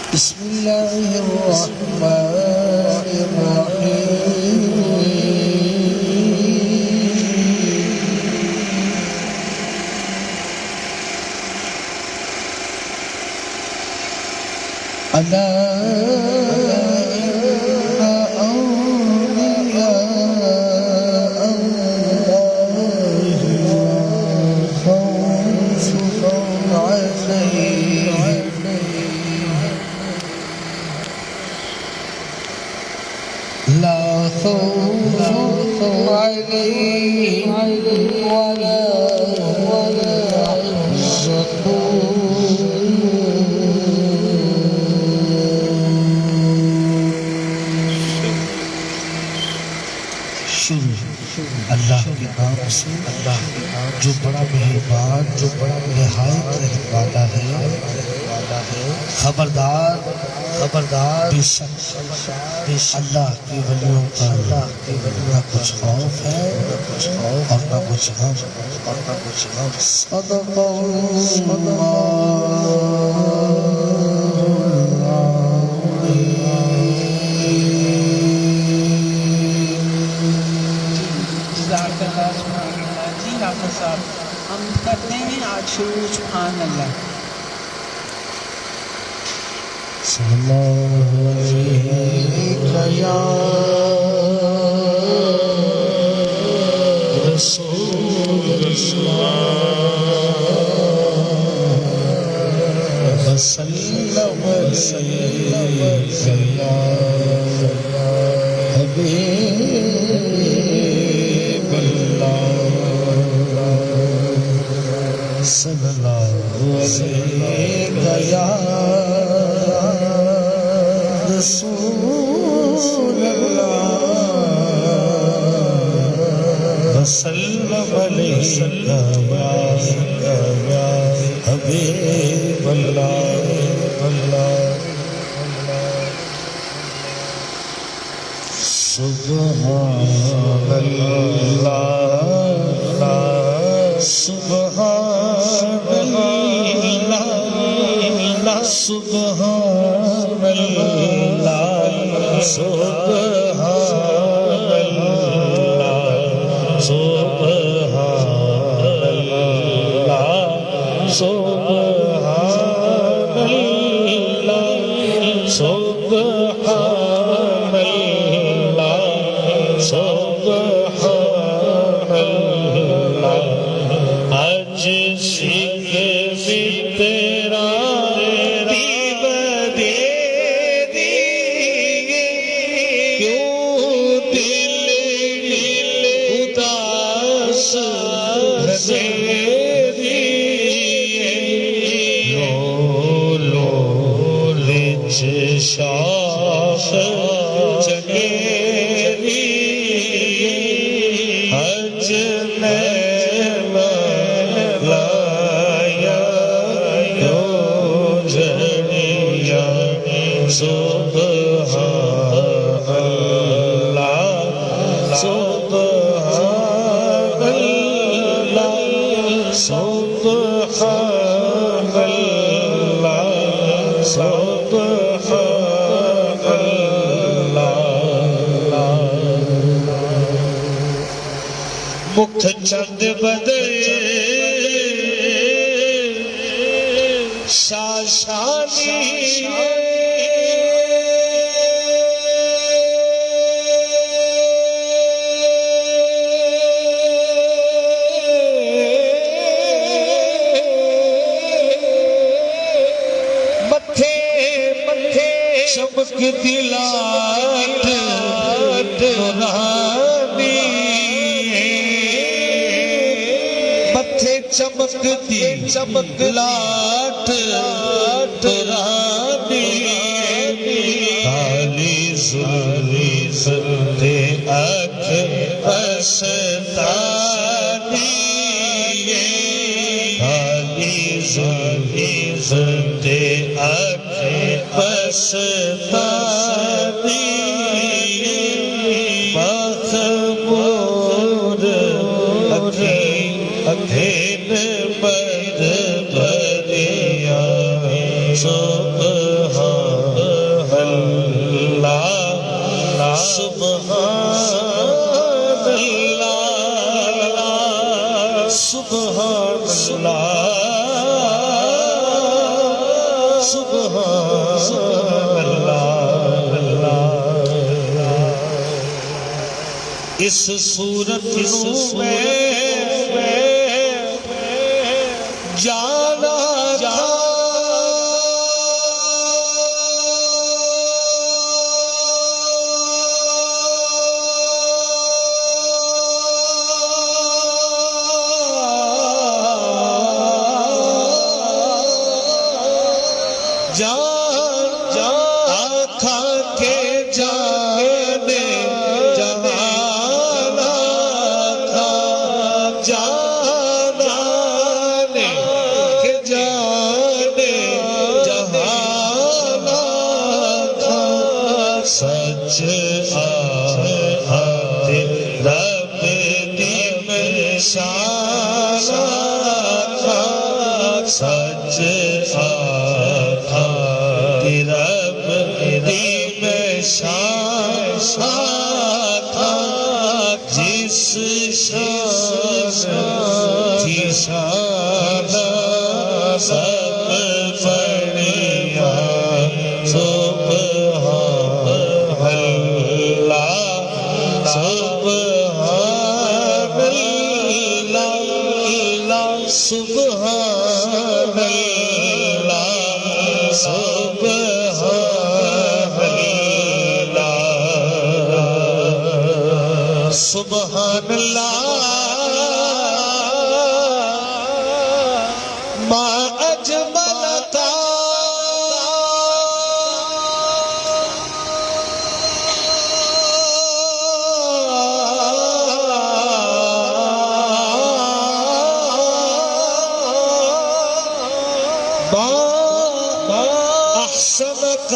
بسم الله الرحمن الرحيم ألا إن أولياء الله لا خوف عليهم ولا اللہ کے نام سے جو بڑا مہربان جو بڑا نہایت رحم والا ہے خبردار بے شک اللہ کے ولیوں پر نہ کچھ خوف ہے اور نہ کچھ غم صدق ہم کرتے ہیں آج شروع سبحان اللہ صلی اللہ علیہ یا رسول اللہ وسلم یا حبیب اللہ صلی اللہ علیہ یا رسول اللہ وسلم علیہ یا حبیب اللہ سبحان اللہ سبحان اللہ سبحان اللہ سبحان اللہ سبحان اللہ سبحان اللہ سبحان اللہ سبحان اللہ آج سکھ بھی تیرا شاخ چنگیری حج میں لایا یو جڑیا سبحان اللہ سبحان اللہ سبحان اللہ سبحان مکھ چند بدلے شاشانی متھے چمک دلات نورانی چمک لاٹ رانی کالی زلف تے اکھ پستانی کالی زلف تے اکھ پستانی مخمور اکھین بد بدیا سبحان اس صورت میں جانا سبحان اللہ ما اجملک ما احسنک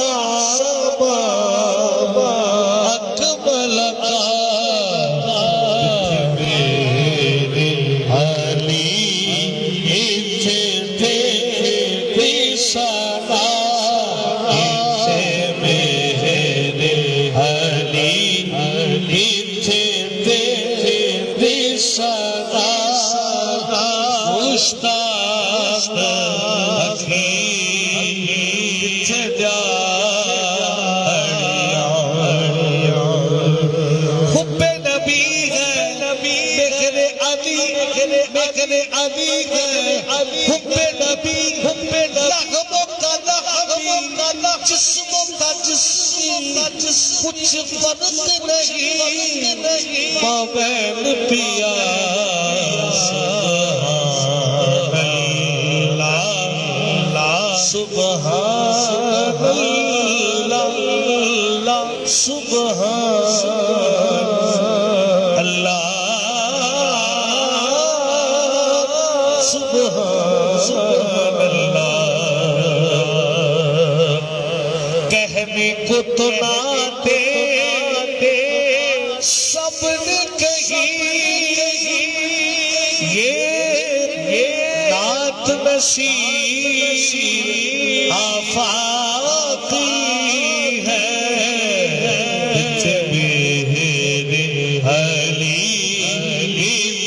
کچھ فرق نہیں مابین پیا سبحان اللہ سبحان اللہ سبحان اللہ کہنے کو تو نہ سب نے کہی یہ نعت نشین آفاقی ہے میرے علی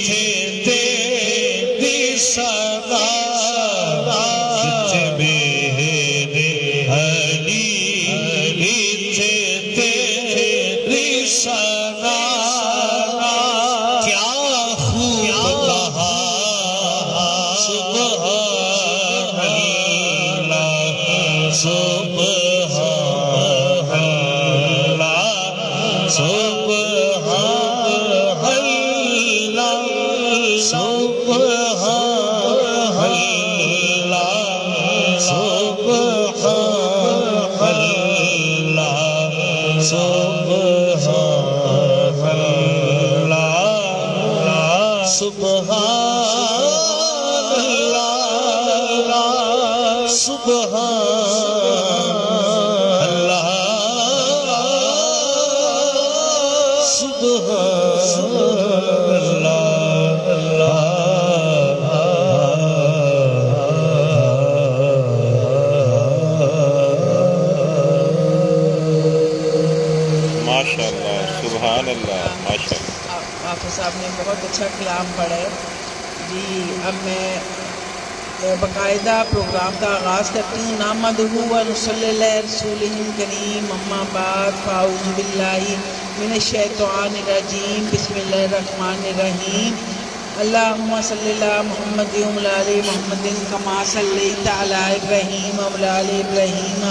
تھے تیری صدا میرے علی تھے تیری صدا حافظ صاحب نے بہت اچھا کلام پڑھا ہے جی۔ اب میں باقاعدہ پروگرام کا آغاز کرتی ہوں۔ نحمدہ و نصلی علی رسولہ الکریم، اما بعد، فاعوذ باللہ من الشیطان الرجیم بسم اللہ الرحمن الرحیم اللہم صلی اللہ محمد وعلی آل محمد کما صلیت علی ابراہیم وعلی آل ابراہیم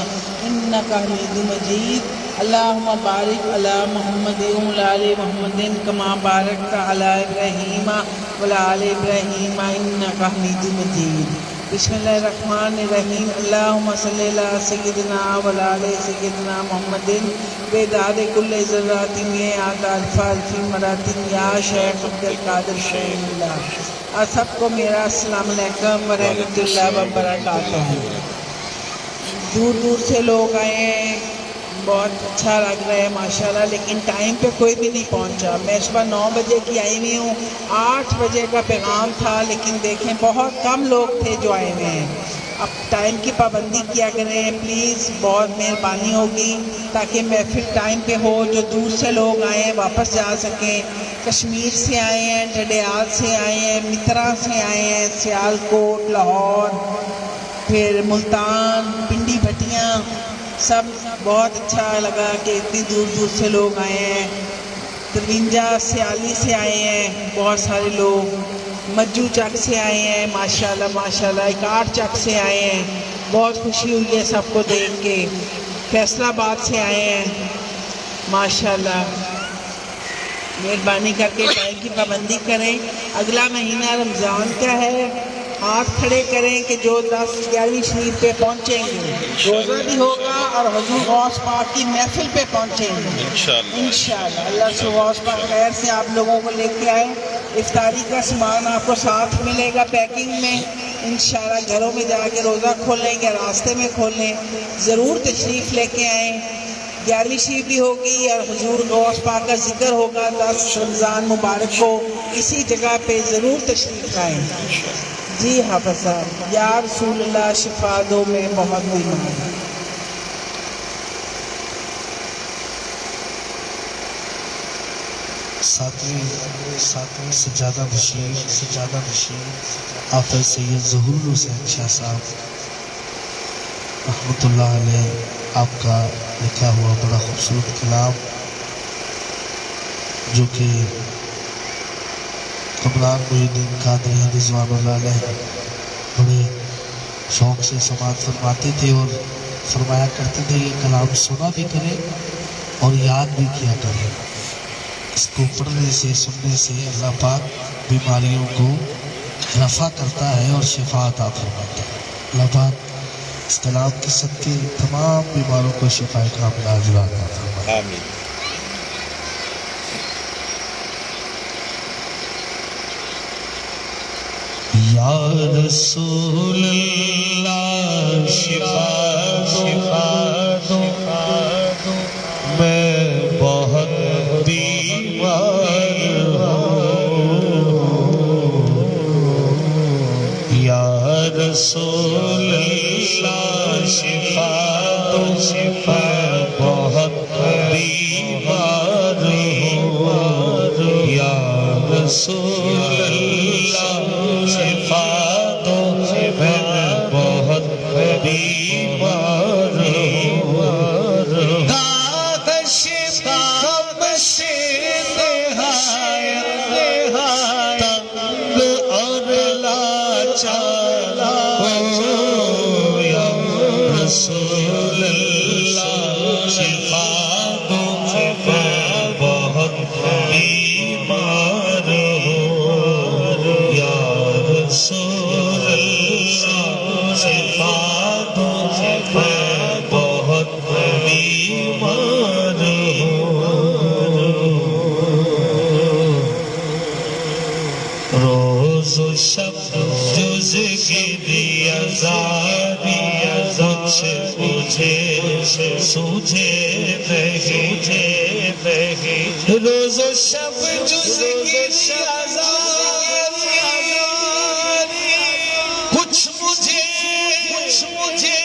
انک حمید مجید اللہم بارک علی محمد وعلی آل محمد کما بارکت علی ابراہیم وعلی آل ابراہیم انک حمید مجید بسم اللہ الرحمن الرحیم اللہم صلی اللہ سیدنا وعلی آل سیدنا محمد بیداد کل ذرات میعاد الف الف مرات یا شیخ عبدالقادر شیخ اللہ آپ سب کو میرا السلام علیکم ورحمۃ اللہ وبرکاتہ۔ دور دور سے لوگ آئے ہیں، بہت اچھا لگ رہا ہے ماشاءاللہ، لیکن ٹائم پہ کوئی بھی نہیں پہنچا۔ میں صبح 9 بجے کی آئی ہوئی ہوں، 8 بجے کا پیغام تھا، لیکن دیکھیں بہت کم لوگ تھے جو آئے ہوئے ہیں۔ اب ٹائم کی پابندی کیا کریں پلیز، بہت مہربانی ہوگی تاکہ محفل ٹائم پہ ہو۔ جو دور سے لوگ آئے ہیں واپس جا سکیں، کشمیر سے آئے ہیں، ڈڈیال سے آئے ہیں، مترا سے آئے ہیں، سیالکوٹ، لاہور، پھر ملتان، پنڈی بھٹیاں، سب بہت اچھا لگا کہ اتنی دور دور سے لوگ آئے ہیں۔ ترونجا سیالی سے آئے ہیں بہت سارے لوگ، مجو چک سے آئے ہیں، ماشاءاللہ ماشاءاللہ، اکاٹ چک سے آئے ہیں، بہت خوشی ہوئی ہے سب کو دیکھ کے۔ فیصل آباد سے آئے ہیں ماشاءاللہ، مہربانی کر کے ٹائم کی پابندی کریں۔ اگلا مہینہ رمضان کا ہے، ہاتھ کھڑے کریں کہ جو 10/11 شریف پہ پہنچیں گے، روزہ بھی ہوگا اور حضور غوث پاک کی محفل پہ پہنچیں گے انشاءاللہ۔ اللہ سے غوث پاک خیر سے آپ لوگوں کو لے کے آئے۔ افطاری کا سامان آپ کو ساتھ ملے گا پیکنگ میں انشاءاللہ۔ گھروں میں جا کے روزہ کھولیں یا راستے میں کھولیں، ضرور تشریف لے کے آئیں۔ 11ویں شریف بھی ہوگی اور حضور غوث پاک کا ذکر ہوگا 10 رمضان مبارک کو، اسی جگہ پہ ضرور تشریف لائیں۔ جی حافظ صاحب، یا رسول اللہ شفا دو میں بہت بیمار ہوں۔ ساتویں سجادہ بشیر حافظ سید ظہور حسین شاہ صاحب رحمۃ اللہ علیہ، آپ کا لکھا ہوا بڑا خوبصورت کلام جو کہ کمران محی الدین قادری رضوان اللہ علیہ بڑے شوق سے سماعت فرماتے تھے اور فرمایا کرتے تھے یہ کلام سنا بھی کرے اور یاد بھی کیا کرے۔ اس کو پڑھنے سے سننے سے اللہ پاک بیماریوں کو رفع کرتا ہے اور شفا عطا فرماتا ہے۔ اللہ پاک اس کلام کے صدقے تمام بیماروں کو شفا کاملہ عاجلہ عطا فرمائے۔ آمین۔ یا رسول اللہ شفا دو میں بہت بیمار ہوں، یا رسول اللہ شفا دو بہت بیمار ہوں، یا رسول اللہ شفا دو میں بہت بیمار ہوں، داغ شفا سے نہایت تنگ اور لاچار ہوں، یا رسول اللہ شفا دو میں بہت بیمار ہوں، یا رسول اللہ شفا دو میں بہت بیمار ہوں، روز و شب جز گری ازاری مجھے سوجھے نہیں، روز و شب جز گری ازاری کچھ مجھے سوجھے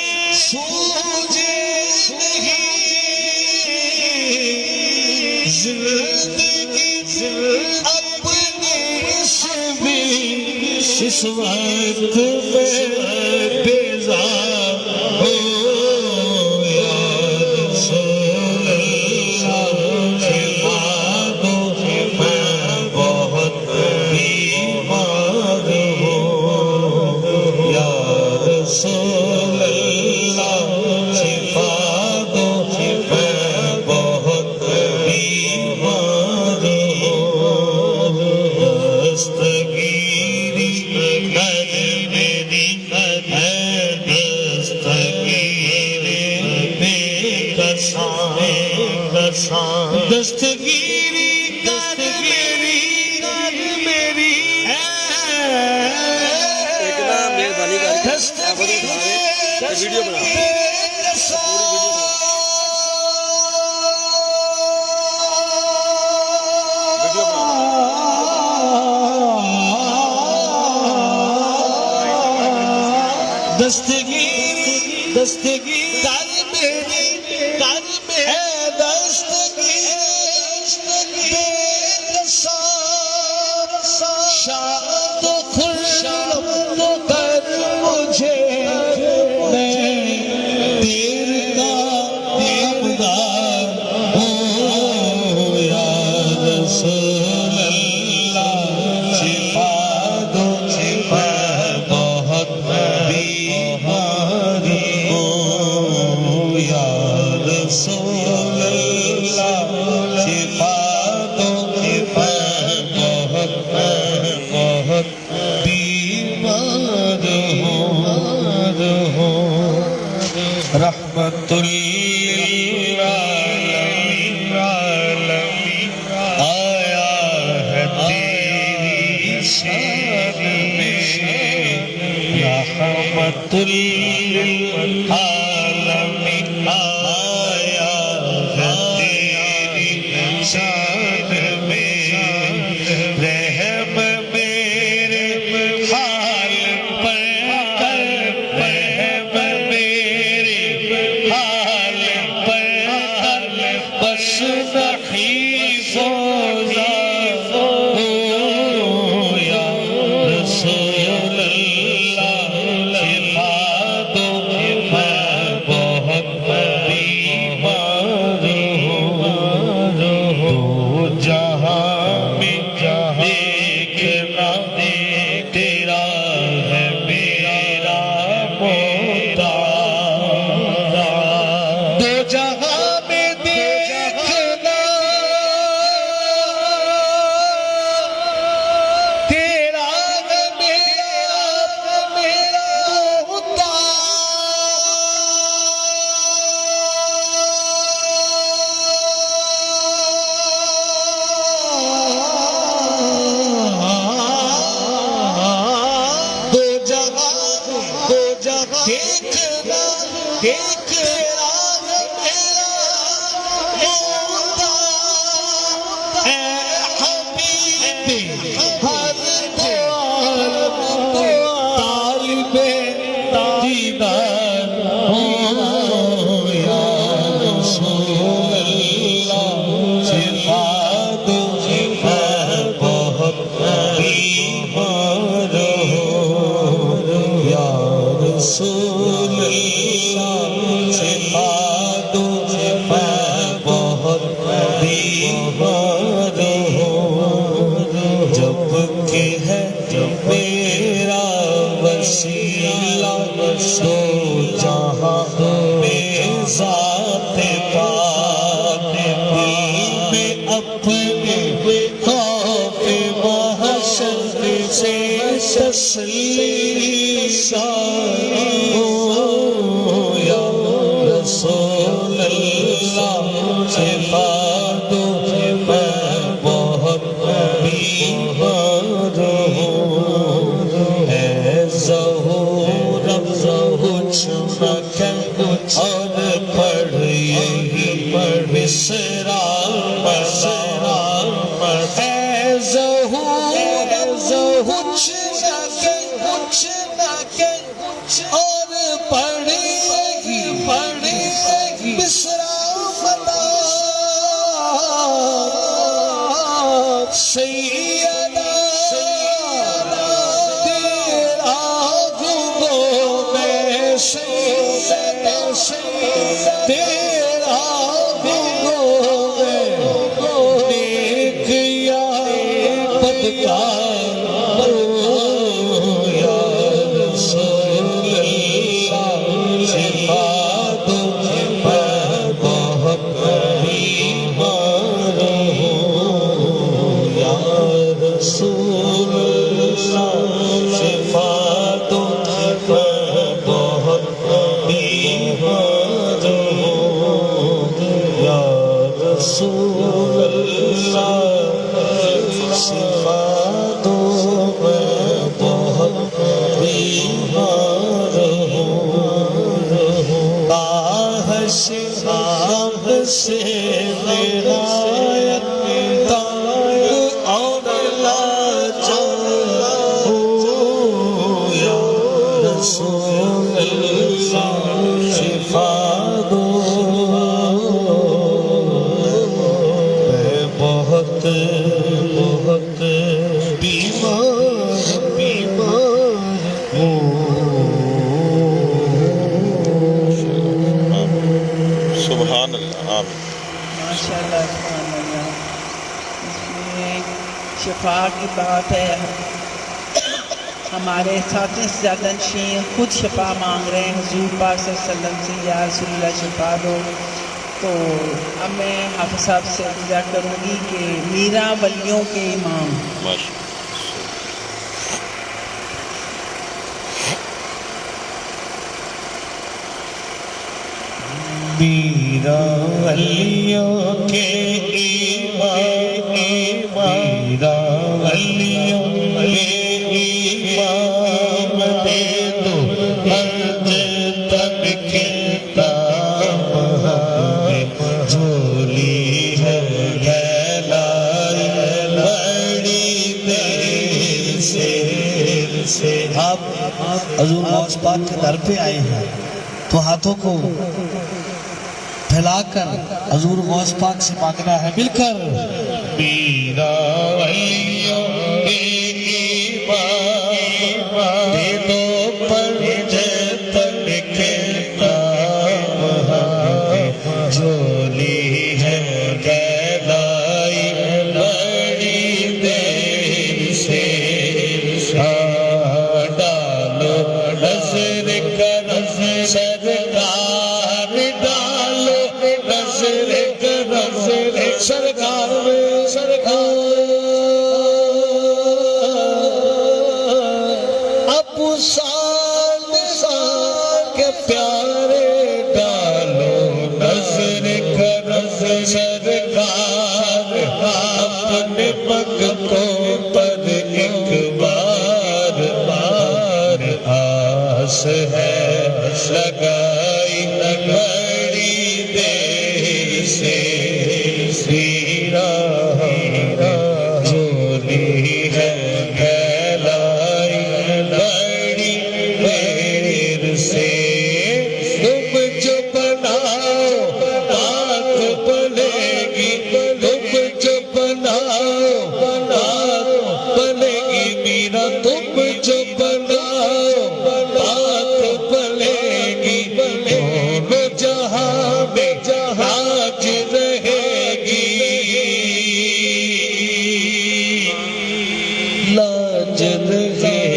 نہیں، زندگی اپنی سے بھی اس وقت میں بیزار ہو، یا رسول اللہ شفا دستگیری کر میری ایک نا مہربانی کر کے آپ کو اٹھا رہے ویڈیو بنا دستگیری کر میری شاد خرم کر مجھے میں تیر کا دیودار ہوں یا رسول اللہ شفا دو بہت بیماری ہوں یا رسول اللہ شفا دو بہت بیمار ہوں رحمت للعالمین آیا ہے تیری شان میں رحمت للعالمین آیا ہے تیری شان میں رحم میرے حال پر کر رحم میرے حال پر کر بس نہیں سوزا یا رسول اللہ شفا دو میں بہت بیمار ہوں دو جہاں میں دیکھنا تیرا ہے میرا محتاج دو جہاں میں دیکھنا تیرا ہے میرا محتاج دو جگہ دیکھنا تیرا ہے میرا محتاج اے حبیبی ہر طالب دیدار ہوں یا رسول اللہ شفا دو بہت بیمار ہوں یا رسول اللہ شفا دو بہت بیمار ہوں جب کہ ہے میرا وسیلہ سو جہاں میں ذات پاک دل میں اپنے خوف محشر سے تسلی ہوں یا رسول اللہ شفا دو میں بہت بیمار ہوں اے ظہور کچھ نہ کچھ اور پڑھ یہی مصرع اے ظہور کچھ نہ اور پڑھ یہی مصرع سیدہ تیرا گنگوں میں سیدہ تیرا گنگوں میں نیک یا بدکار یا رسول اللہ شفا دو میں بہت بیمار ہوں یا رسول اللہ شفا دو میں بہت بیمار ہوں سے نہایت تنگ اور لاچار ہوں، یا رسول اللہ شفا دو، میں بہت بیمار ہوں۔ سبحان اللہ، آمین۔ ماشاء اللہ سبحان اللہ۔ اس میں شفا کی بات ہے، ہمارے ساتھی زیادہ نشین خود شفا مانگ رہے ہیں حضور پاک صلی اللہ علیہ وسلم سے، یا رسول اللہ شفا دو۔ تو اب میں حافظ صاحب سے التجا کروں گی کہ میرا ولیوں کے امام۔ ماشاء میرا ولیوں کے امام، میرا ولیوں کے امام، دے دو مرد تن کے دام، ہمیں جھولی ہے پھیلائی بڑی دیر سے۔ آپ حضور غوث پاک کے در پہ آئے ہیں تو ہاتھوں کو پھیلا کر حضور غوث پاک سے مانگنا ہے مل کر۔ میرا ولیوں کے امام، دے دو پنجے تن کے دام، ہمیں جھولی ہے پھیلائی بڑی دیر سے۔ ڈالو نظر کرم سرکار، ڈالو نظر کرم سرکار میں، ابو سال کے پیارے، ڈالو نظر کرم سرکار، اپنے مقتوں پر ایک بار آس ہے لگائی بڑی دیر سے۔ جھولی ہے پھیلائی بڑی دیر سے۔ تم جو بناؤ بات بنے گی، تم جو بناؤ بات بنے گی میرا، تم جو بناؤ بات بنے گی، دونوں جہاں میں آج رہے گی، لاج رہے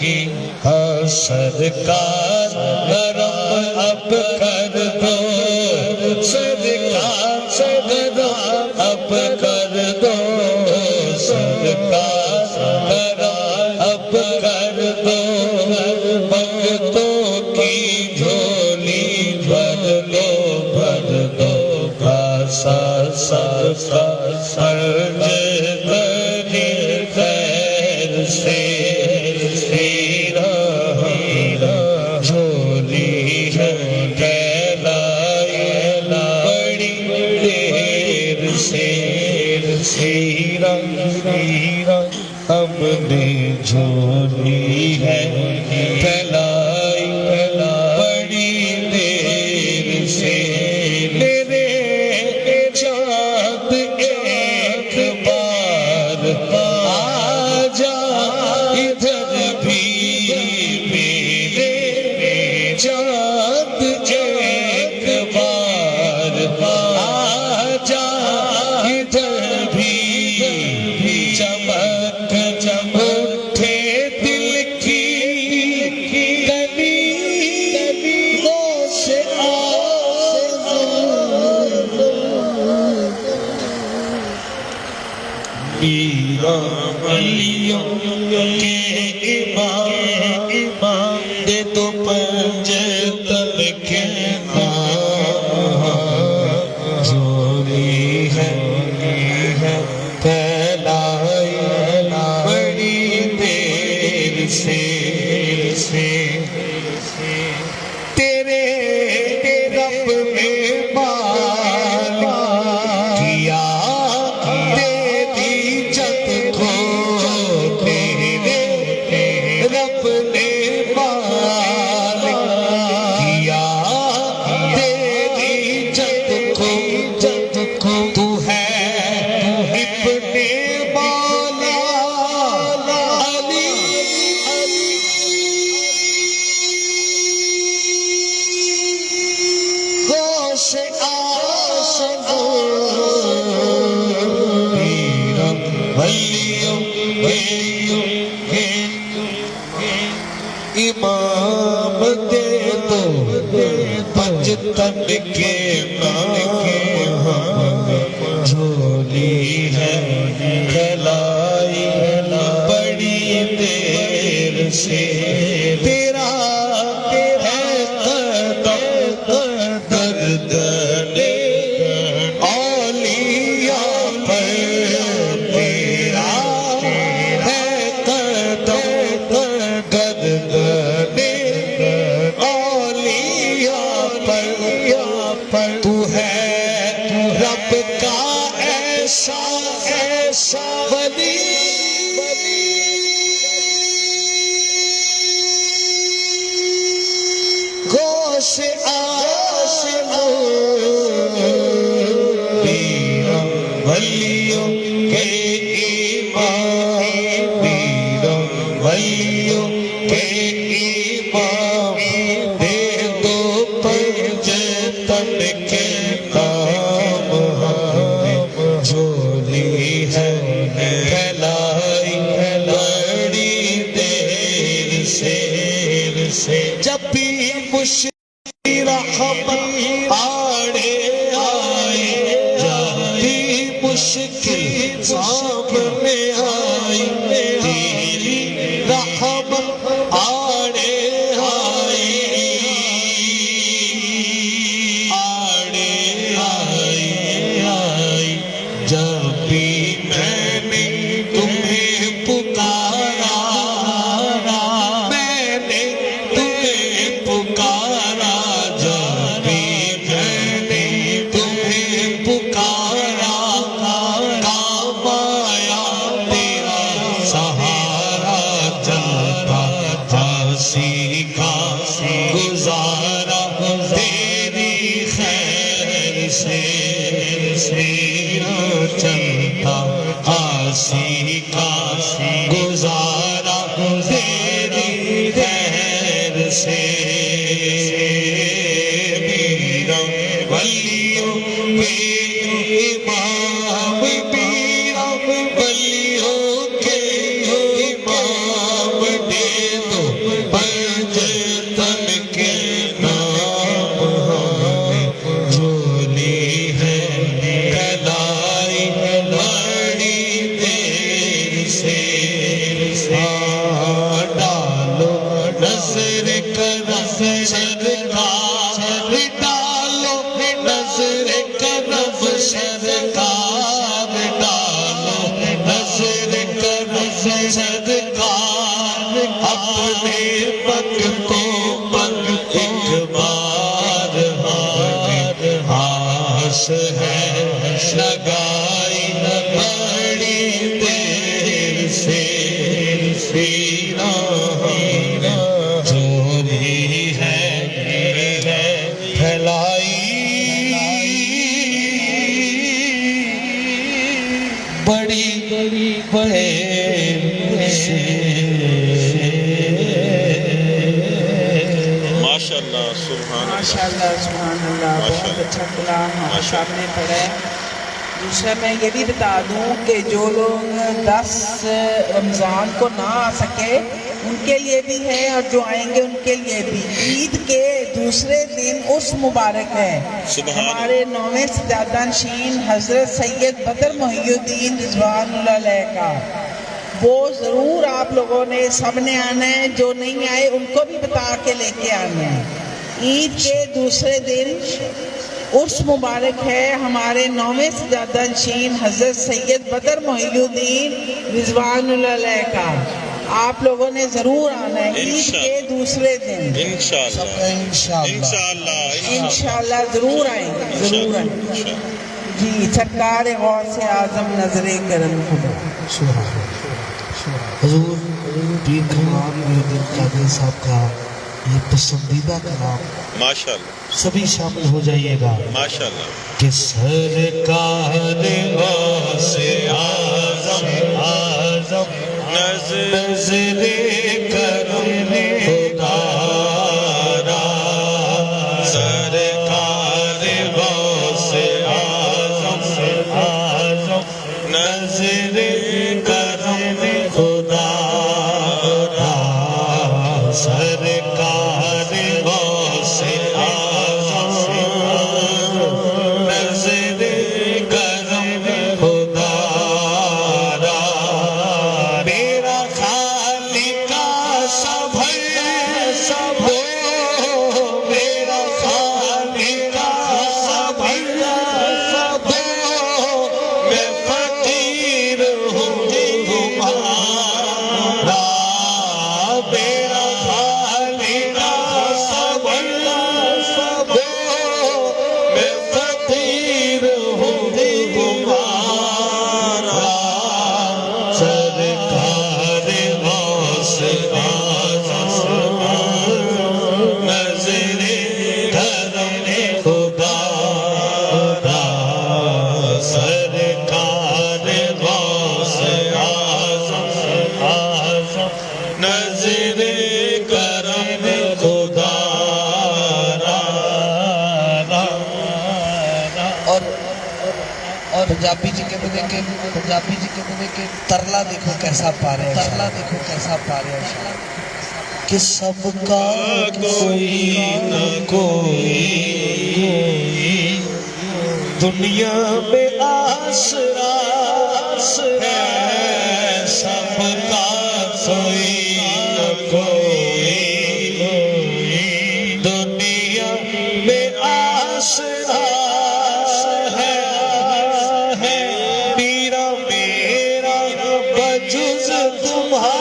گی۔ ہاں سرکار کرم اب کر دو، سرکار کرم اب کر دو، سرکار کرم اب کر دو، بھگتوں کی جھولی بھر دو، بھر دو۔ سا سرج بنی خیر سے، جھولی ہے پھیلائی بڑی دیر سے۔ ہم نے جھولی ہے پھیلائی بڑی دیر سے۔ میرے چاند ایک بار آ جا ادھر بھی، میرے چاند بچپن کے نام جھولی ہے کھلائی بڑی دیر سے تیرا ہے قدم گردن اولیاء پر تیرا ہے قدم گردن اولیاء پر تو ہے رب کا ایسا ولی گوش پیروں ولیوں کے امام پیروں ولیوں کے امام دے دو پنجتن کے نام ہمیں جھولی ہے پھیلائی بڑی دیر سے جب بھی مشکل رحمت آڑے آئے جب بھی مشکل سامنے آئی تیری رحمت آڑے آئی جب بھی میں نے تمہیں پکارا میں نے تمہیں پکارا جب بھی میں نے تمہیں پکارا کام آیا تیرا سہارا چلتا تھا سیکھا گزارا تیری خیر سے چلتا تھا سیکھا گزارا تیری خیر سے پیروں ولیوں کے امام پیروں ولیوں کے امام دے دو پنجتن کے نام ہمیں جھولی ہے کھلائی بڑی دیر سے ڈالو نظر کرم سرکار ڈالو نظر کرم سرکار ڈالو نظر کرم سرکار اپنے پگ کو پگ ایک بار آس ہے لگائی بڑی دیر سے جو بھی ہے پھیلائی بڑی دیر سے ماشاءاللہ سبحان اللہ ماشاءاللہ سبحان اللہ بہت اچھا کلام ہمارے سامنے پڑھا ہے۔ دوسرا میں یہ بھی بتا دوں کہ جو لوگ 10 رمضان کو نہ آ سکے ان کے لیے بھی ہے اور جو آئیں گے ان کے لیے بھی عید کے دوسرے دن عرس مبارک ہے ہمارے 9ویں سجادہ نشین حضرت سید بدر محی الدین رضوان اللہ علیہ کا، وہ ضرور آپ لوگوں نے سب نے آنا ہے، جو نہیں آئے ان کو بھی بتا کے لے کے آنا ہے۔ عید کے دوسرے دن عرس مبارک ہے ہمارے 9ویں سجادہ نشین حضرت سید بدر محی الدین رضوان اللہ علیہ کا، آپ لوگوں نے ضرور آنا ہے عید کے دوسرے دن انشاءاللہ ضرور آئیں گے، ضرور آئیں گے۔ جی سرکار غوث اعظم نظر کرم خدا حضور پیر کلام محی قادری صاحب کا یہ پسندیدہ کلام ماشاءاللہ سبھی شامل ہو جائیے گا۔ ماشاءاللہ کہ سرکار غوث اعظم نظر کرم خدا را سرکار غوث اعظم نظر کرم خدا را سرکار غوث اعظم اور پنجابی جی کے بنے کے ترلا دیکھو کیسا پا رہے ہیں کہ سب کا کوئی نہ کوئی دنیا میں آسرا ہے، سب کا کوئی نہ کوئی دنیا میں آسرا ہے، میرا بجز تمہارے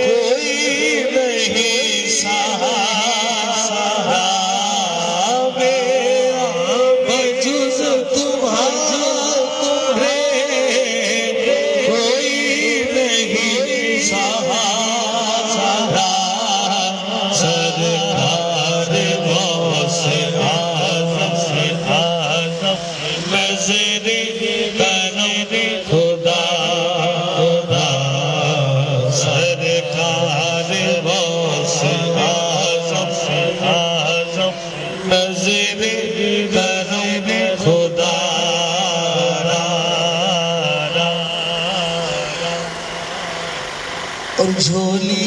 کوئی نہیں سہارا، میرا بجز تمہارے کوئی نہیں سہارا، سرکار غوث اعظم نظر کرم خدا، سرکار غوث اعظم نظر کرم خدا، اور جھولی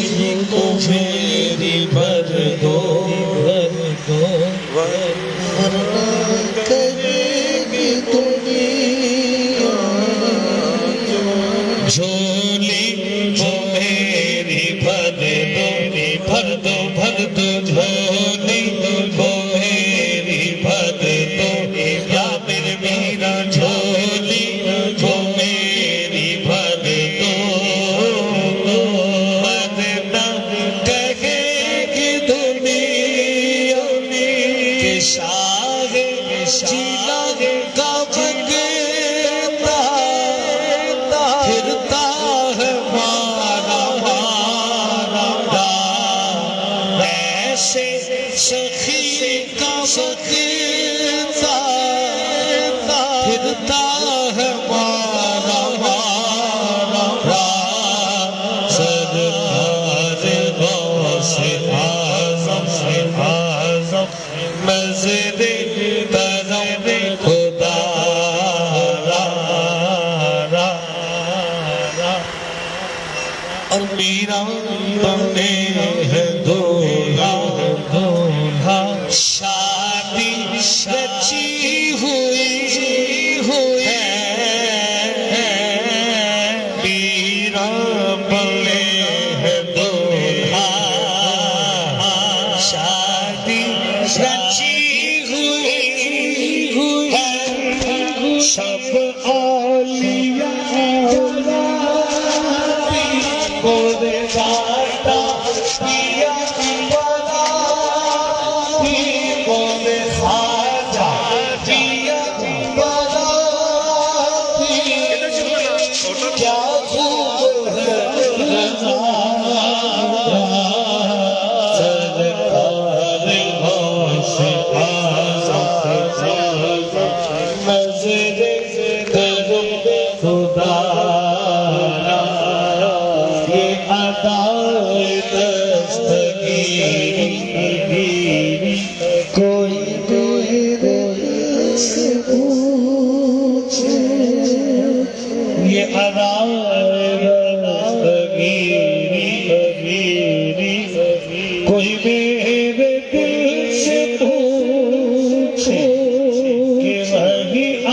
کو میری بھر دو، ورنہ کرے گی دنیا، جھولی کو میری بھر دو جھولی کو میری بھر دو، یا میرے میرا جھولی کو میری بھر دو، ورنہ کہے گی دنیا کہ شاہ چیلا کا بنگتا پھرتا ہے مارا ایسے سخی کا بنگتا پھرتا ہے مارا، سرکار غوث اعظم نظر کرم خدا، اور میرا بنے ہے دولہا، شادی رچی ہوئی ہے، میرا بنے ہے دولہا، شادی رچی ہوئی ہے، سب اولیاء بولے باٹا پیا بنا، بولے خواجہ پیا بنا، کیا خوب ہے سرکار غوث اعظم نظر کرم خدا، دستگیری کوئی میرے سے پوچھے، یہ دستگیری کوئی میرے دل سے پوچھے کہ وہی آ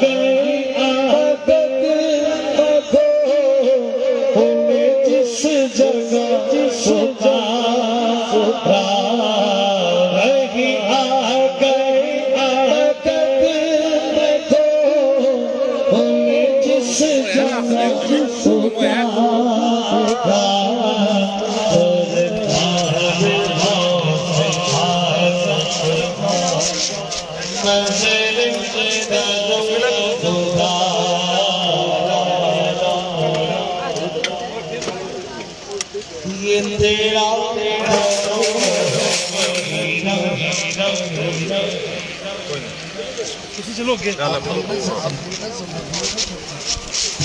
گئے عادت کو، انہیں جس جگہ پکارا، وہی آ گئے عادت کو، انہیں جس جگہ پکارا، یہ تیرا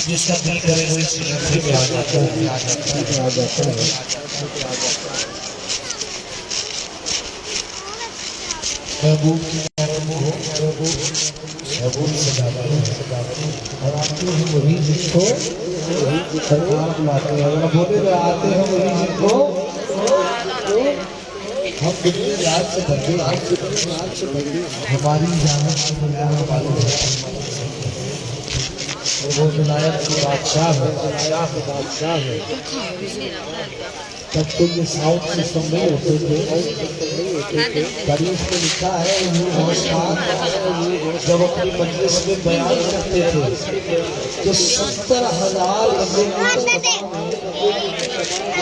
جس کا دل کرے وہ اس رفتے میں آ جاتا ہے۔ محبوب کی صبر سے ڈالتے ہیں اور آتے ہیں وہی جس کو سرکار بلاتے ہیں. اور بولے جو آتے ہیں وہی جس کو ہم کتنے یاد سے بھرتے ہماری جانب سے بلانے والے ہیں. اور وہ ولایت کے بادشاہ ہے. تب تو یہ ساؤنڈ سسٹم نہیں ہوتے تھے. تاریخ میں لکھا ہے جب اپنی مجلس میں بیان کرتے تھے تو 70,000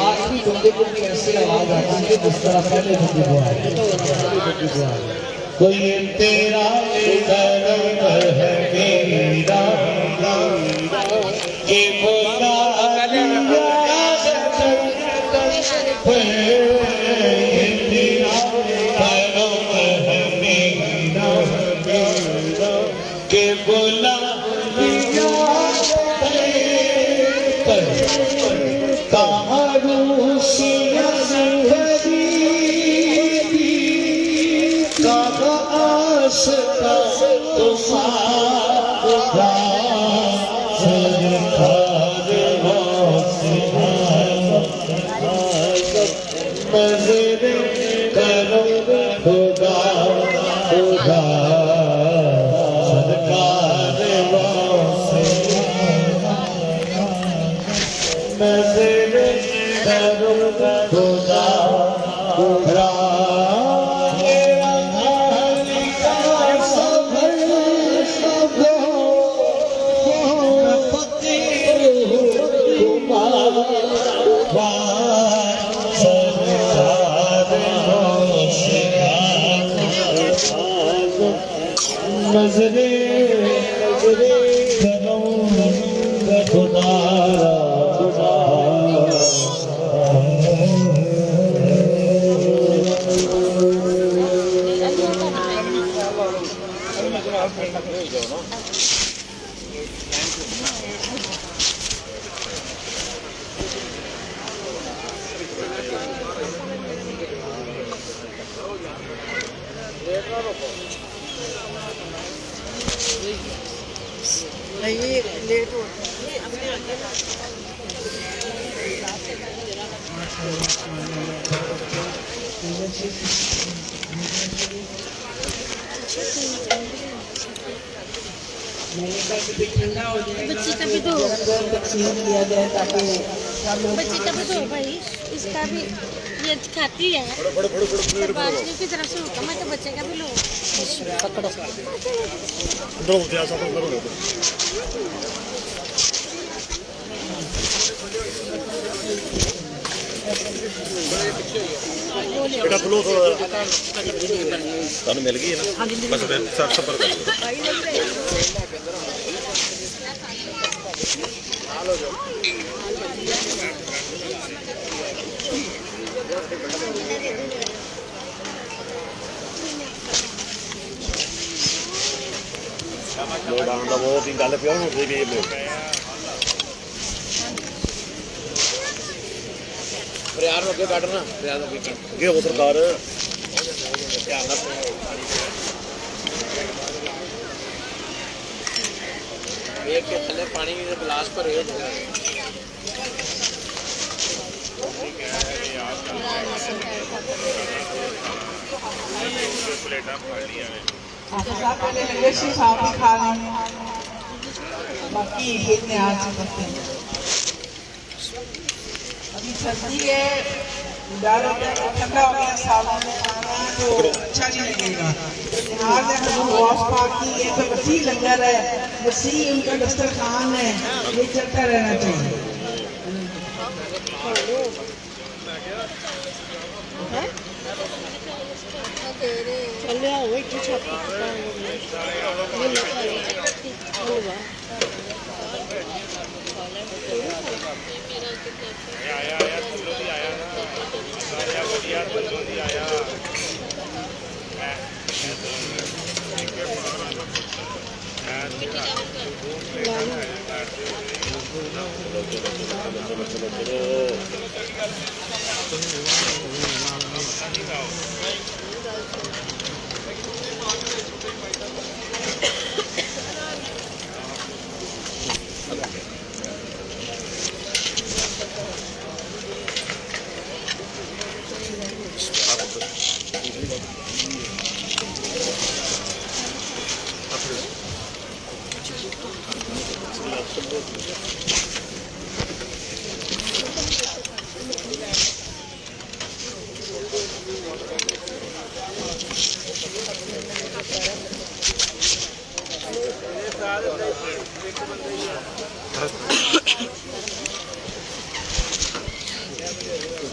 آخری بندے کو بھی ایسے آواز آتی ہے جس طرح پہلے بندے کو آئے. کوئی تیرا کرم ہے میرا کہ بلا بچی کا بھی تو بھائی اس کا بھی یہ کھاتی ہے بادشاہ کی طرف سے حکم ہے تو بچے کا بھی لو. مل گئی ہے نا بس سفر کر گل پیو پریار اگے کٹنا اگے ہو سرکار تھلے پانی گلاس بھرے پہلے لگے سے صاف ہی کھا رہے ہیں باقی اتنے ہاتھ سے کرتے ہیں. ابھی سردی ہے ڈر ٹھنڈا ہو گیا سالن میں کھانا تو اچھا نہیں لگے گا. آج اگر واش پاک کی ہے تو وسیع لنگر ہے وسیع ان کا دسترخوان ہے یہ چلتا رہنا چاہیے.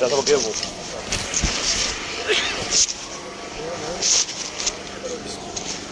Ya sabes qué es vos.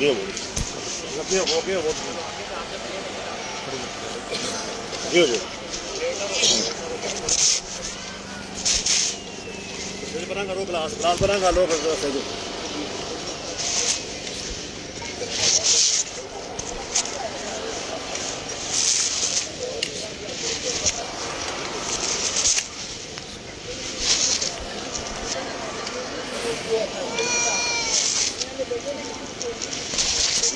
Dia boleh. Dia boleh. Dia je. Jadi barang karo kelas barang kalau saja.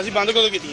ਅਸੀਂ ਬੰਦ ਕਦੋਂ ਕੀਤੀ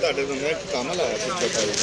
ਤੁਹਾਡੇ ਬੰਦੇ ਕੰਮ ਲਾਇਆ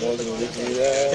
ਬਹੁਤ ਜ਼ਰੂਰੀ ਚੀਜ਼ ਹੈ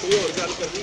ਕੋਈ ਹੋਰ ਗੱਲ ਕਰਨੀ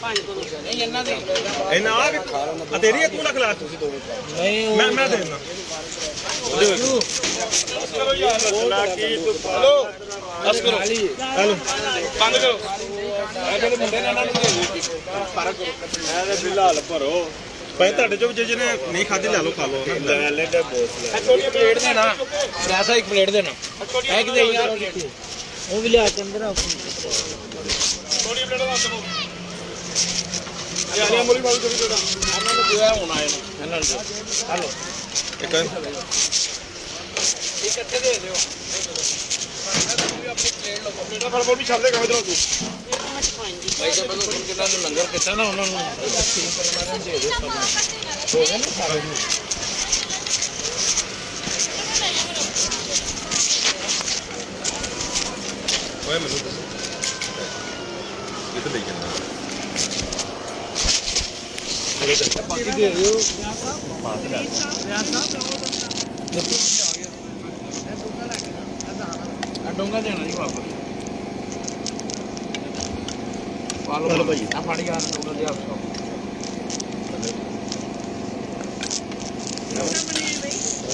ਇਹਨਾਂ ਆ ਵੀ ਆ ਤੇਰੀ ਹੈ, ਤੂੰ ਰੱਖ ਲੈ ਮੈਂ ਦੇ ਦਿੰਦਾ ਹੈਲੋ ਬੰਦ ਕਰੋ ਫਿਲਹਾਲ ਭਰੋ ਭਾਈ ਤੁਹਾਡੇ ਚੋਂ ਜਿਹਨੇ ਨਹੀਂ ਖਾਧੀ ਲੈ ਲਓ ਖਾ ਲਓ ਲੈ ਲੈ ਤੇ ਬੋਸ ਲੈ ਪਲੇਟ ਦੇਣਾ ਪੈਸਾ ਇੱਕ ਪਲੇਟ ਦੇਣਾ ਹੈ ਕਿ ਦੇ ਯਾਰ ਉਹ ਵੀ ਲਿਆ ਕੇ ਅੰਦਰ ਥੋੜੀ ਪਲੇਟ ਦਾ ਦੋ ਯਾਰ ਮੋਲੀ ਬਾਲ ਕਰੀ ਬੇਟਾ ਇਹਨਾਂ ਨੂੰ ਕਿਹਾ ਹੋਣਾ ਇਹਨਾਂ ਨੂੰ ਹਲੋ ਇੱਕ ਇਕੱਠੇ ਦੇ ਦਿਓ ਬੇਟਾ ਫੜ ਵੀ ਛੱਡ ਦੇ ਕੰਮ ਇਧਰੋਂ ਤੂੰ ਭਾਈ ਸਾਹਿਬ ਨੂੰ ਕਿੰਨਾ ਨੂੰ ਲੰਗਰ ਕੀਤਾ ਨਾ ਉਹਨਾਂ ਨੂੰ ਪਰਮਾਨੈਂਟ ਦੇ ਦਿਓ ਹੋ ਗਿਆ ਨਾ ਸਾਰੇ ਨੂੰ ਓਏ ਮੈਨੂੰ ਦੱਸੋ ਕਿੱਥੇ ਲਈ ਜਾਂਦਾ ਬਾਕੀ ਦੇ ਦਿਓ ਡੋਂਗਾ ਦੇਣਾ ਜੀ ਵਾਪਸ ਪਾਲੋ ਭਾਈ ਆ ਫੜ ਯਾਰ ਡੋਂਗਾ ਦੇ ਆਪਸੋ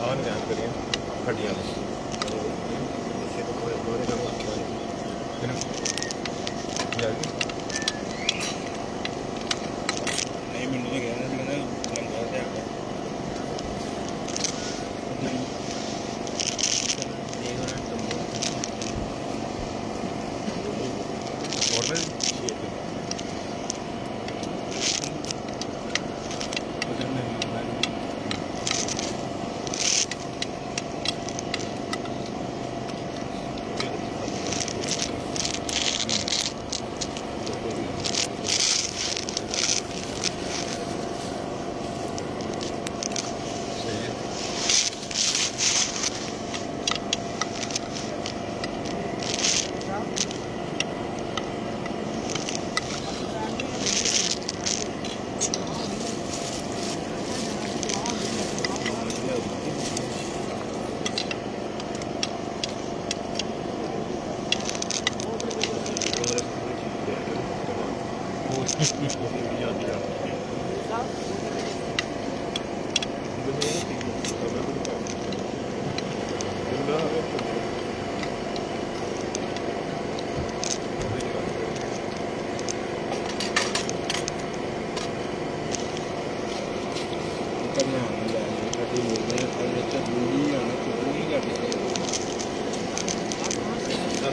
ਆਨ ਧਿਆਨ ਕਰੀਏ ਖੱਡੀਆਂ ਨੂੰ ਨਹੀਂ ਮੈਨੂੰ ਤਾਂ ਕਹਿਣਾ ਸੀ ਕਹਿੰਦਾ ਲੰਗਾ ਤੇ ਆਗਾ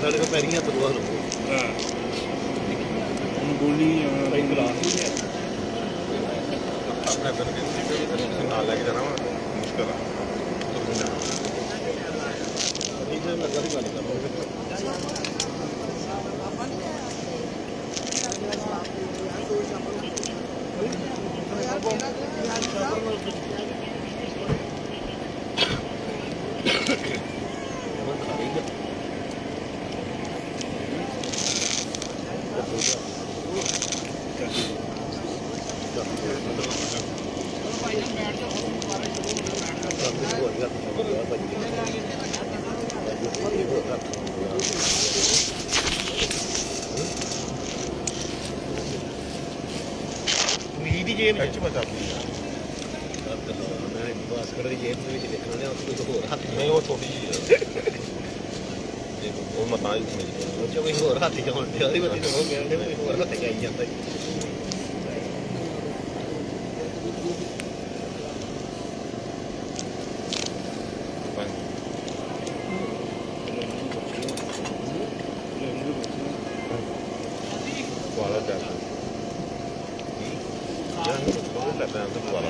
ਸਾਡੇ ਕੋਲ ਪੈਰੀਆਂ ਬਦਵਾ ਲਓ ਹਾਂ ਗੋਲੀ ਭਾਈ ਗਲਾਸ ਆਪਣੇ ਬੰਦੇ ਨਾਲ ਲੈ ਕੇ ਜਾਣਾ ਵਾ ਮੁਸ਼ਕਲ ਆ ਇਹ ਮੈਂ ਗੱਲ ਕਰ ਦੀ ਜੇਬ ਵਿੱਚ ਪਤਾ ਬਾਸਕਟ ਦੀ ਜੇਬ ਦੇ ਵਿੱਚ ਦੇਖਣਾ ਨੇ ਉਸ ਤੋਂ ਹੋਰ ਹੱਥ ਨਹੀਂ ਉਹ ਛੋਟੀ ਜਿਹੀ ਹੈ ਉਹ ਮਤਾਂ ਹੀ ਮਿਲ ਉਹ ਚ ਕੋਈ ਹੋਰ ਹੱਥ ਜਾਣ ਤੇ ਉਹਦੀ ਬੱਤੀ ਤੋਂ ਹੋ ਗਿਆ ਨੇ ਹੋਰ ਹੱਥ ਜਾਈ ਜਾਂਦਾ ਵਾਲਾ ਦਾ ਜਾਂ ਉਹ ਲੱਗਦਾ ਹੈ ਤਾਂ ਵਾਲਾ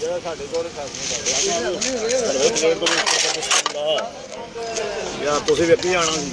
ਜਿਹੜਾ ਸਾਡੇ ਕੋਲ ਯਾਰ ਤੁਸੀਂ ਵੇਖੀ ਜਾਣਾ ਸੀ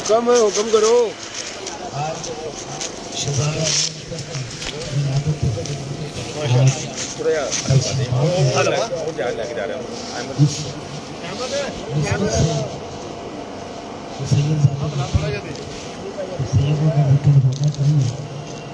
ਹੁਕਮ ਕਰੋ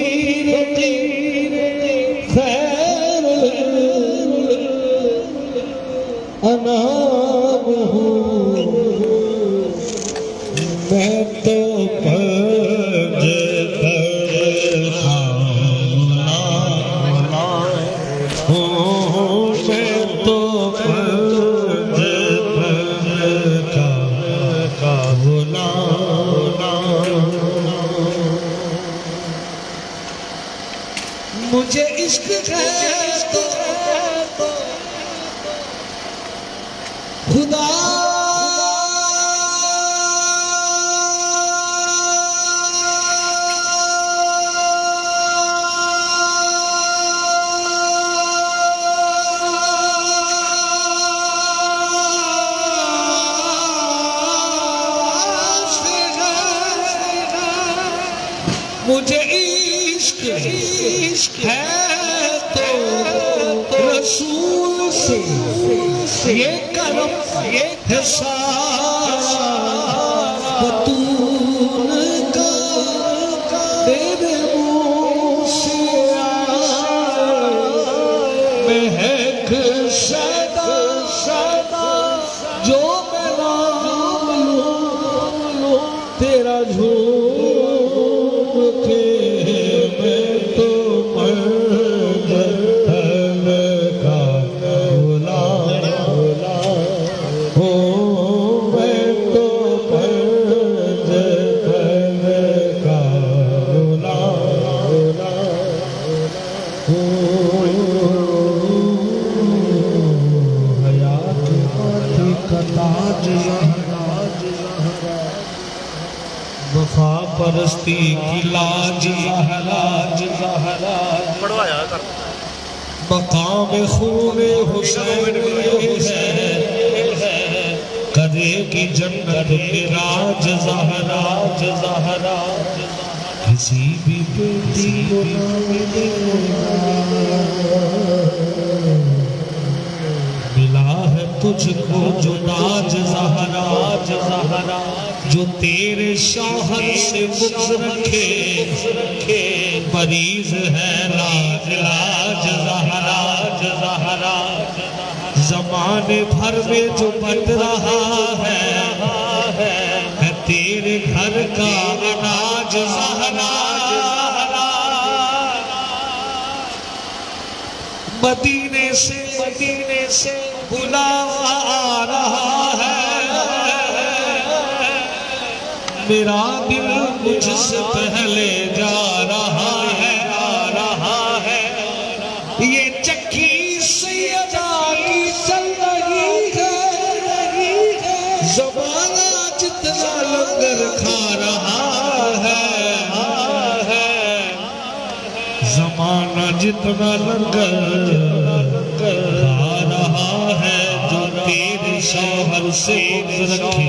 فقیر خیر انام ہوں میں تو پنج پر کھانا ہوں میں تو پنج پر کھانا مجھے عشق ہے تو خدا مجھے عشق ہے تو رسول سے یہ کرم ہے سارا بطول کا تیرے منہ سے مہک سدا جو میں نام لوں تیرا جھوم کے میں تو وفا پرستی کی لاج زہرا پڑھوایا کر مقام خون حسین ہے کرے گی جنت راج زہرا کسی بھی بیٹی کو نہ ملے ملا ہے تجھ کو جو تاج زہرا جو تیرے شوہر سے بغض رکھے مریض ہے لاج زہرا زمانے بھر میں جو بٹ رہا ہے تیرے گھر کا اناج زہرا مدینے سے بلاوا آ رہا ہے میرا دل مجھ سے پہلے جا رہا ہے یہ چکی سیدہ کی چل رہی ہے زمانہ جتنا لنگر کھا رہا ہے زمانہ جتنا لنگر کھا رہا ہے جو تیرے شوہر سے بغض رکھے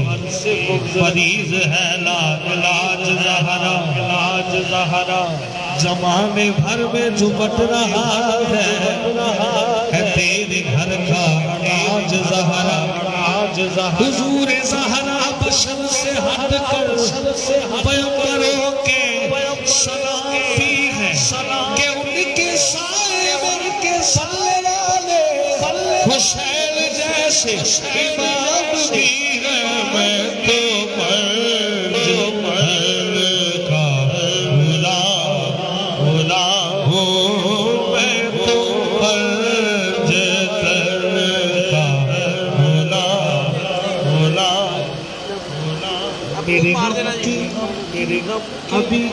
مریض ہے لاج زہرا زمانے بھر میں جو بٹ رہا ہے تیرے گھر کا اناج زہرا حضور زہرا بشر سے ہٹ کر پیغمبروں کے سلام بھی ہے کہ ان کے سائے مر کے سلے والے حسین جیسے امام بھی ہے میں تو ابھی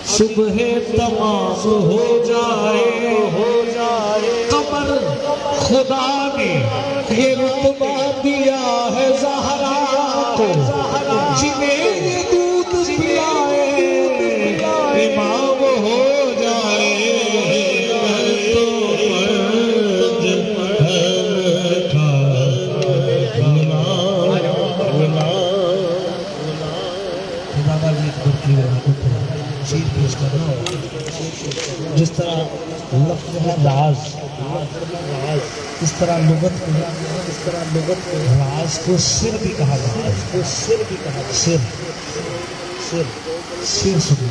صبح تمام ہو جائے قمر خدا نے یہ رتبہ دیا ہے زہرا کو جنہیں یہ دودھ پلائے امام ہو جائے جس طرح لفظ ہے راز اس طرح لغت کو راز کو سر بھی کہا جاتا ہے سر سنو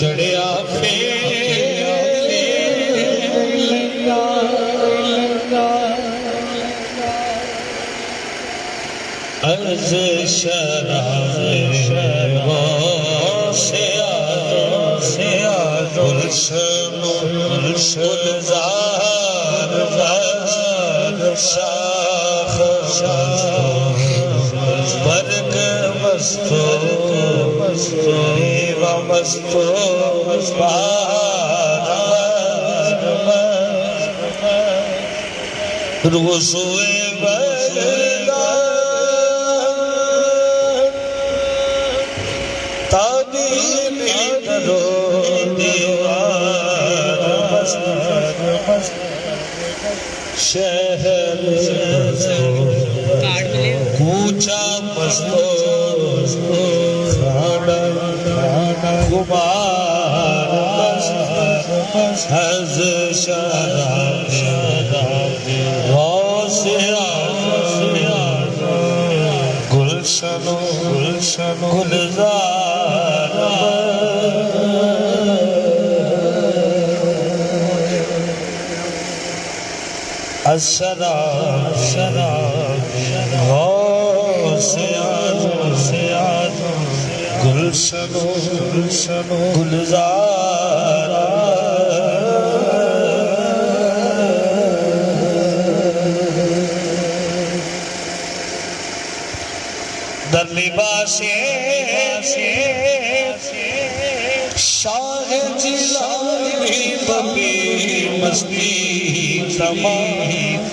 چڑھیا عرض شراب سے گلشن گلزار شاخ برگ مستو دیوا مستو روزوے شہر کوچا مستو کھانا غبار حز شراب غوث گلشن گلزار الشراب غوث گلشن گلزار در لباس شاہ جلال ببی مستی تمام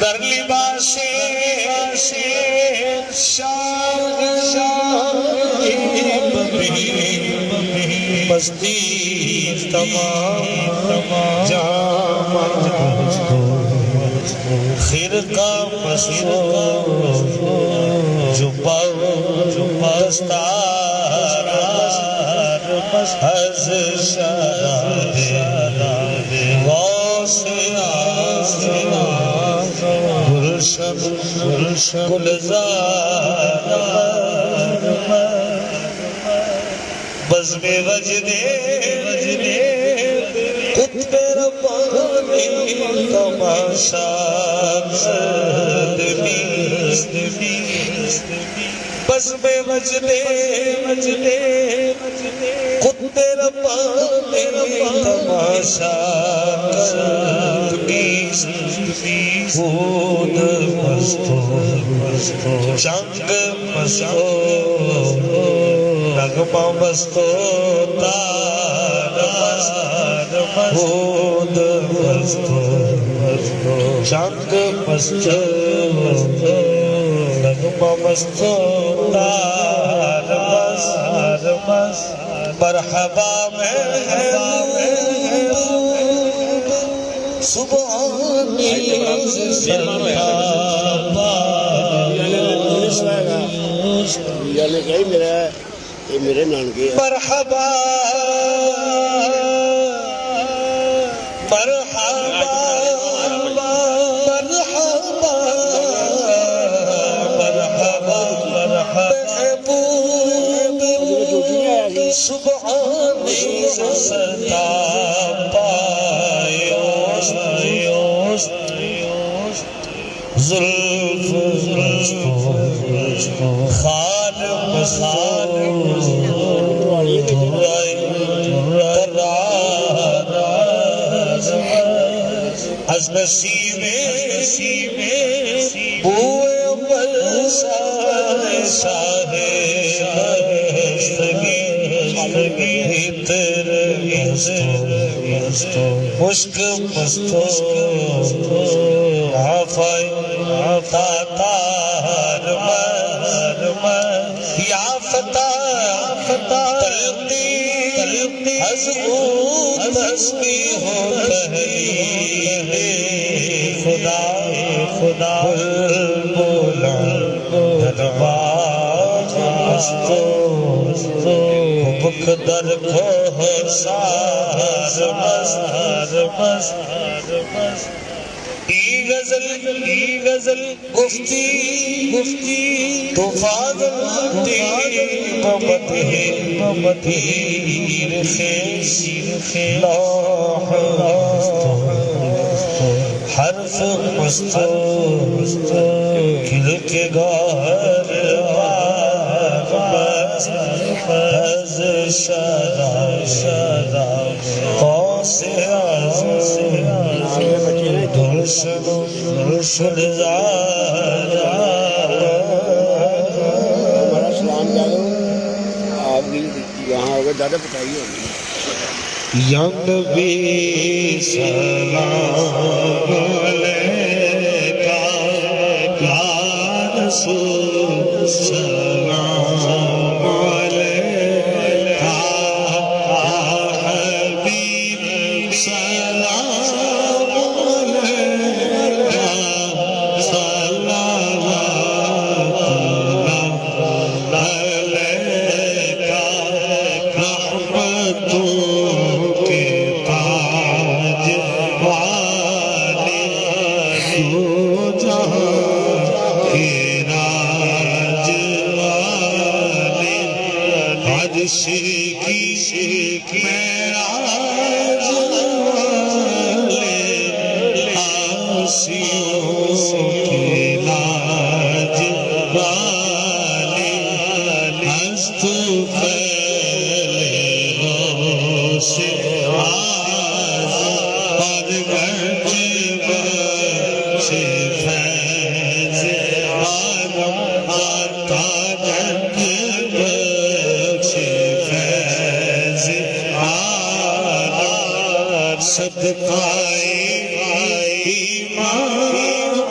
در لباس شاہ ببی مستی تمام جامع خرقہ مسو جبہ دستار حز شراب غوث گلشن گلزار بزم وجدے قطب ربانی تماشا بزم وجدے قطب ربانی تماشا خود مستو چنگ مستو نغمہ مستو تار خود مستو چنگ مستو نغمہ مستو تار مرحبا میں سبحانی میرے نانکے مرحبا مرحبا مرحبا مرحبا محبوب سبحانی ستا زلف خال از نسیم بوئے اول شاہستگی تر مشک مستو آفائی تاتار یا فتح تلقی حضور تسبیح ہو تحلیل خدا بولا دنباج مستو بکدر کو سار مست کی غزل گفتی تو فاضل مدیر خیش لاح حرف مستو کھل کے گوہر از شرا قوس درشد زارا ہمارا سلام ڈالو آپ بھی یہاں ہوگا زیادہ بتائیے یا نبی سلام علیکہ یا رسول سلام علیکہ یا حبیب سلام علیکہ صلوات اللہ علیکہ رحمتوں کے تاج والے تو جہاں کے راج والے عرش کی معراج والے آسیوں کے لاج والے ہست پھیلے سے آز اور گنج سے فیض عالم آتا گنج سے فیض عالم صدقہ ایمان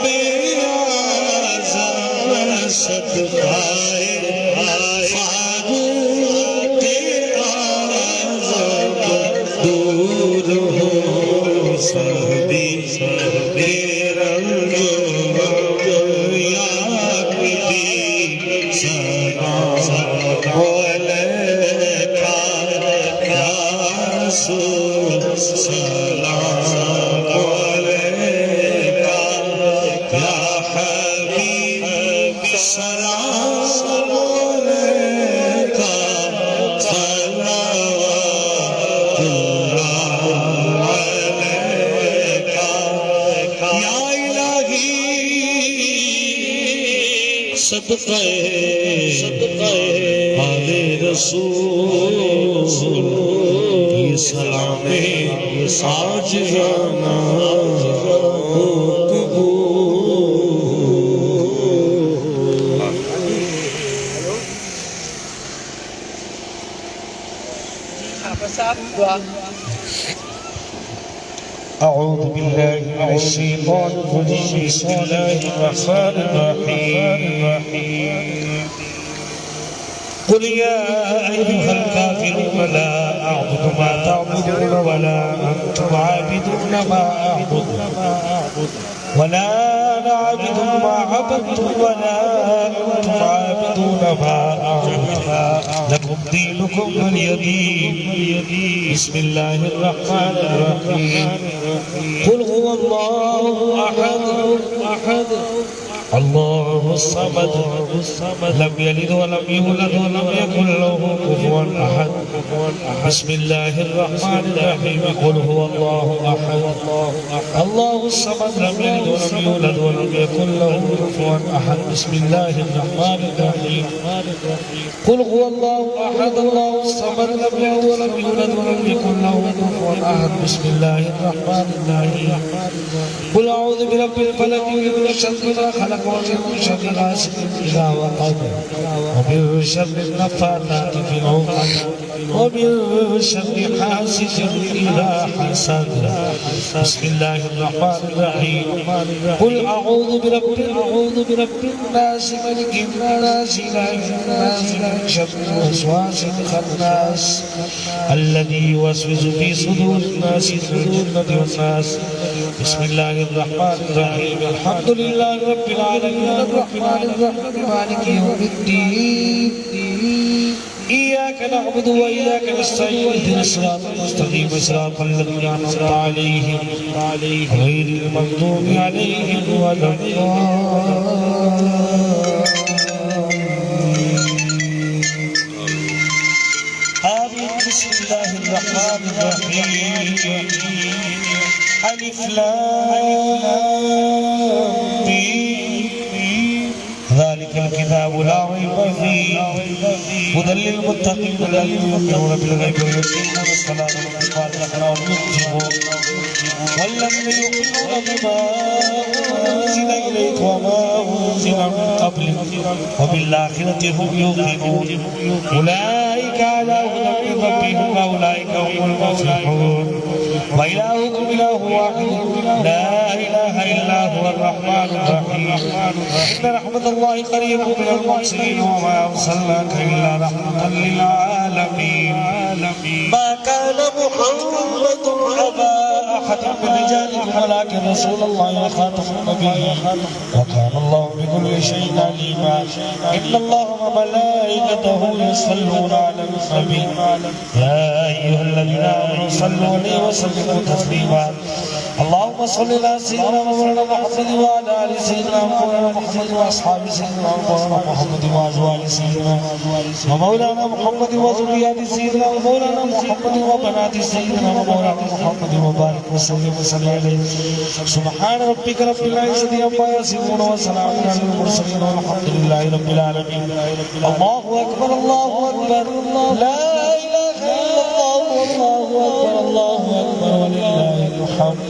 بے اعظم صدقہ فاروق اعظم دور ہو سبھی بے رنگ یا سلام علیکہ یا رسول سلام علیکہ یا حبیب سلام علیکہ صلوات اللہ علیکہ یا الہی صدقہ آل رسول یہ سلام آج جانا أعوذ بالله من الشيطان الرجيم بسم الله الرحمن الرحيم قل يا أيها الكافرون لا أعبد ما تعبدون ولا أنتم عابدون ما أعبد ولا أنا عابد ما عبدتم ولا أنتم عابدون ما أعبد لكم دينكم ولي دين بسم الله الرحمن الرحيم قل هو الله أحد الله الصمد لم يلد ولم يولد ولم يكن له كفوا أحد بسم الله الرحمن الرحيم قل هو الله أحد الله الصمد لم يلد ولم يولد ولم يكن له كفوا أحد بسم الله الرحمن الرحيم قل هو الله أحد الله الصمد لم يلد ولم يولد ولم يكن له كفوا أحد بسم الله الرحمن الرحيم قل أعوذ برب الفلق من شر ما خلق ومن شر غاسق إذا وقب ومن شر النفاثات في العقد ومن شر حاسد إذا حسد بسم الله الرحمن الرحيم قل أعوذ برب الناس ملك الناس إله الناس من شر الوسواس الخناس الذي يوسوس في صدور الناس من الجنة والناس بسم الله الرحمن الرحيم الحمد لله رب العالمين الرحمن الرحيم مالك يوم الدين إياك نعبد وإياك نستعين اهدنا الصراط المستقيم صراط الذين أنعمت عليهم غير المغضوب عليهم ولا آمين. بسم الله الرحمن الرحيم. ألف لام ميم ذلك الكتاب لا ريب فيه هدى للمتقين الذين يؤمنون بالغيب ويقيمون الصلاة ومما رزقناهم ينفقون والذين يؤمنون بما أنزل إليك وما أنزل من قبلك وبالآخرة هم يوقنون أولئك على هدى من ربهم وأولئك هم المفلحون. وإلهكم إله واحد لا إله إلا هو الرحمن الرحيم. إن رحمة الله قريب من المحسنين وما أرسلناك إلا رحمة للعالمين. ما كان محمد أبا أحد من رجالكم ولكن رسول الله وخاتم النبيين وكان الله بكل شيء عليما. إن الله وملائكته يصلون على النبي يا أيها الذين آمنوا صلوا عليه وسلموا تسليما. اللهم صل على سيدنا مولانا محمد وعلى آل سيدنا مولانا محمد وأصحاب سيدنا مولانا محمد وأزواج سيدنا ومولانا محمد وذريات سيدنا ومولانا محمد وبنات سيدنا ومولانا محمد وبارك وسلم عليه. سبحان ربك رب العزة عما يصفون وسلام على المرسلين والحمد لله رب العالمين. الله أكبر الله أكبر لا إله إلا الله والله أكبر الله أكبر ولله الحمد.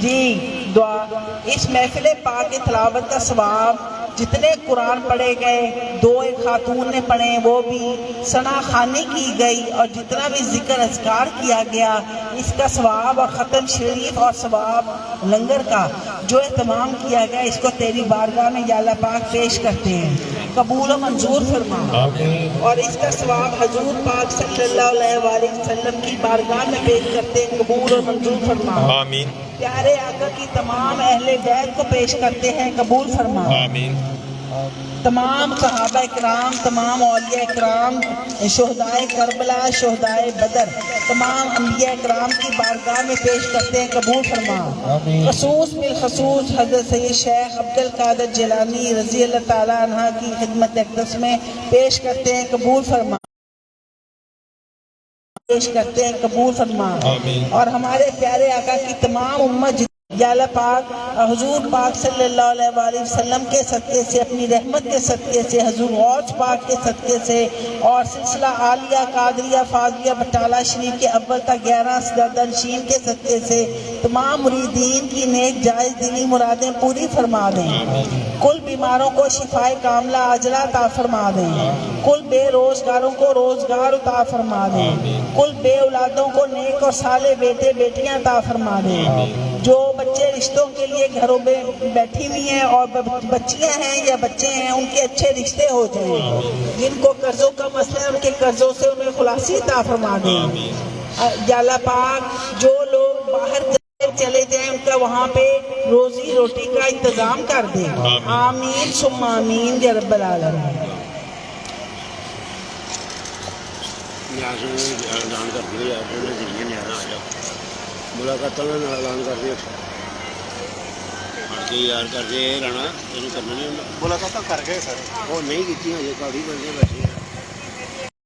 جی دعا اس محفل پاک کی تلاوت کا ثواب جتنے قرآن پڑھے گئے، 2 ایک خاتون نے پڑھے وہ بھی، ثنا خوانی کی گئی، اور جتنا بھی ذکر اذکار کیا گیا اس کا ثواب، اور ختم شریف اور ثواب لنگر کا جو اہتمام کیا گیا اس کو تیری بارگاہ میں یا اللہ پاک پیش کرتے ہیں، قبول و منظور فرما، اور اس کا ثواب حضور پاک صلی اللہ علیہ وآلہ وسلم کی بارگاہ میں پیش کرتے ہیں، قبول و منظور فرما، آمین پیارے آقا کی تمام اہل بیت کو پیش کرتے ہیں، قبول فرما، آمین تمام صحابہ اکرام، تمام اولیاء اکرام، شہدائے کربلا، شہدائے بدر، تمام انبیاء اکرام کی بارگاہ میں پیش کرتے ہیں، قبول فرما، خصوص بالخصوص حضرت سید شیخ عبد القادر جیلانی رضی اللہ تعالیٰ عنہ کی خدمت اقدس میں پیش کرتے ہیں، قبول فرما، پیش کرتے ہیں، قبول فرما، اور ہمارے پیارے آقا کی تمام امت یا اللہ پاک حضور پاک صلی اللہ علیہ وآلہ وسلم کے صدقے سے، اپنی رحمت کے صدقے سے، حضور غوث پاک کے صدقے سے، اور سلسلہ عالیہ قادریہ فاضلیہ بٹالہ شریف کے اول تا 11 سجادہ نشین کے صدقے سے تمام مریدین کی نیک جائز دلی مرادیں پوری فرما دیں، کل بیماروں کو شفائے کاملہ عاجلہ عطا فرما دیں، کل بے روزگاروں کو روزگار عطا فرما دیں، کل بے اولادوں کو نیک اور صالح بیٹے بیٹیاں عطا فرما دیں، جو بچے رشتوں کے لیے گھروں میں بیٹھی ہوئی ہیں اور بچیاں ہیں یا بچے ہیں ان کے اچھے رشتے ہو جائیں، جن کو قرضوں کا مسئلہ ہے ان کے قرضوں سے انہیں خلاصی عطا فرما دیں، یا اللہ پاک جو لوگ باہر چلے جائیں ان کا وہاں پہ روزی روٹی کا انتظام کر دیں، آمین ثم آمین یا رب العالمین۔ اعلان کر دیا ملاقات اعلان کر دیا یار کر دے رہنا کرنا نہیں ملاقات کر گئے سر وہ نہیں کی ہجے کافی بندے بیٹھے